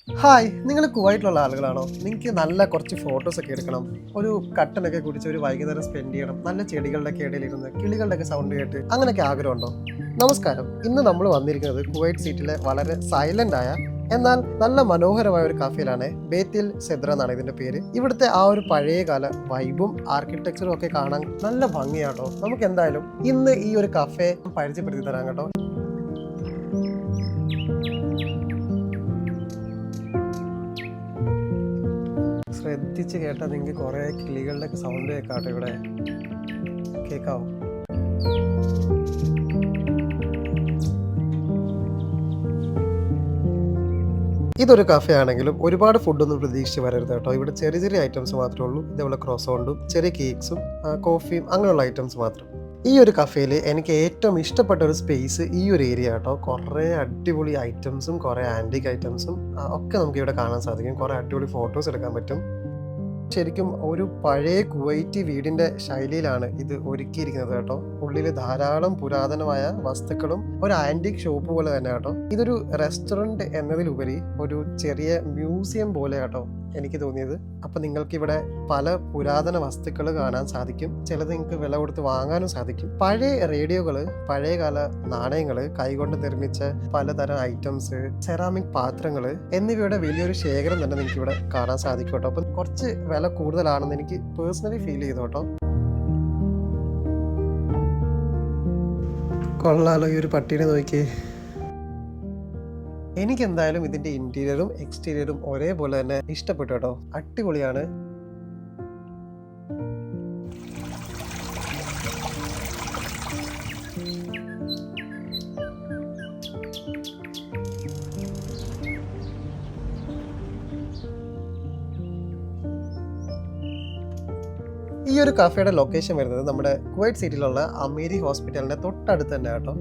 Hi, നിങ്ങൾ കുവൈറ്റിലുള്ള ആളുകളാണോ? നിങ്ങൾക്ക് നല്ല കുറച്ച് ഫോട്ടോസൊക്കെ എടുക്കണം, ഒരു കട്ടനൊക്കെ കുടിച്ച് ഒരു വൈകുന്നേരം സ്പെൻഡ് ചെയ്യണം, നല്ല ചെടികളുടെയൊക്കെ ഇടയിലിരുന്ന് കിളികളുടെയൊക്കെ സൗണ്ട് കേട്ട് അങ്ങനെയൊക്കെ ആഗ്രഹമുണ്ടോ? നമസ്കാരം. ഇന്ന് നമ്മൾ വന്നിരിക്കുന്നത് കുവൈറ്റ് സിറ്റിയിലെ വളരെ സൈലന്റ് ആയ എന്നാൽ നല്ല മനോഹരമായ ഒരു കഫേയിലാണ്. ബേത്തിൽ സെദ്ര എന്നാണ് ഇതിന്റെ പേര്. ഇവിടുത്തെ ആ ഒരു പഴയകാല വൈബും ആർക്കിടെക്ചറും ഒക്കെ കാണാൻ നല്ല ഭംഗിയാട്ടോ. നമുക്ക് എന്തായാലും ഇന്ന് ഈ ഒരു കഫേ പരിചയപ്പെടുത്തി തരാം കേട്ടോ. ശ്രദ്ധിച്ച് കേട്ടാൽ നിങ്ങൾക്ക് കുറേ കിളികളുടെ ഒക്കെ സൗണ്ട് കേൾക്കാട്ടോ. ഇവിടെ കേൾക്കാവോ? ഇതൊരു കഫേ ആണെങ്കിലും ഒരുപാട് ഫുഡൊന്നും പ്രതീക്ഷിച്ച് വരരുത് കേട്ടോ. ഇവിടെ ചെറിയ ചെറിയ ഐറ്റംസ് മാത്രമേ ഉള്ളൂ. ഇതേപോലെ ക്രോസോണ്ടും ചെറിയ കേക്ക്സും കോഫിയും അങ്ങനെയുള്ള ഐറ്റംസ് മാത്രം. ഈ ഒരു കഫേയിൽ എനിക്ക് ഏറ്റവും ഇഷ്ടപ്പെട്ട ഒരു സ്പേസ് ഈ ഒരു ഏരിയ കേട്ടോ. കുറേ അടിപൊളി ഐറ്റംസും കുറേ ആൻറ്റിക് ഐറ്റംസും ഒക്കെ നമുക്ക് ഇവിടെ കാണാൻ സാധിക്കും. കുറേ അടിപൊളി ഫോട്ടോസ് എടുക്കാൻ പറ്റും. ശരിക്കും ഒരു പഴയ കുവൈറ്റി വീടിന്റെ ശൈലിയിലാണ് ഇത് ഒരുക്കിയിരിക്കുന്നത് കേട്ടോ. ഉള്ളിൽ ധാരാളം പുരാതനമായ വസ്തുക്കളും ഒരു ആന്റിക് ഷോപ്പ് പോലെ തന്നെ കേട്ടോ. ഇതൊരു റെസ്റ്റോറന്റ് എന്നതിലുപരി ഒരു ചെറിയ മ്യൂസിയം പോലെ കേട്ടോ എനിക്ക് തോന്നിയത്. അപ്പൊ നിങ്ങൾക്ക് ഇവിടെ പല പുരാതന വസ്തുക്കൾ കാണാൻ സാധിക്കും. ചിലത് നിങ്ങൾക്ക് വില കൊടുത്ത് വാങ്ങാനും സാധിക്കും. പഴയ റേഡിയോകള്, പഴയകാല നാണയങ്ങള്, കൈകൊണ്ട് നിർമ്മിച്ച പലതരം ഐറ്റംസ്, സെറാമിക് പാത്രങ്ങള് എന്നിവയുടെ വലിയൊരു ശേഖരം തന്നെ നിങ്ങൾക്ക് ഇവിടെ കാണാൻ സാധിക്കും കേട്ടോ. അപ്പൊ കുറച്ച് വില കൂടുതലാണെന്ന് എനിക്ക് പേഴ്സണലി ഫീൽ ചെയ്തു കേട്ടോ. കൊള്ളാലോ ഈ ഒരു പട്ടീനെ നോക്കി. എനിക്ക് എന്തായാലും ഇതിന്റെ ഇന്റീരിയറും എക്സ്റ്റീരിയറും ഒരേപോലെ തന്നെ ഇഷ്ടപ്പെട്ടു കേട്ടോ. അടിപൊളിയാണ്. ഈ ഒരു കഫേയുടെ ലൊക്കേഷൻ വരുന്നത് നമ്മുടെ കുവൈറ്റ് സിറ്റിയിലുള്ള അമീരി ഹോസ്പിറ്റലിന്റെ തൊട്ടടുത്ത് തന്നെ കേട്ടോ.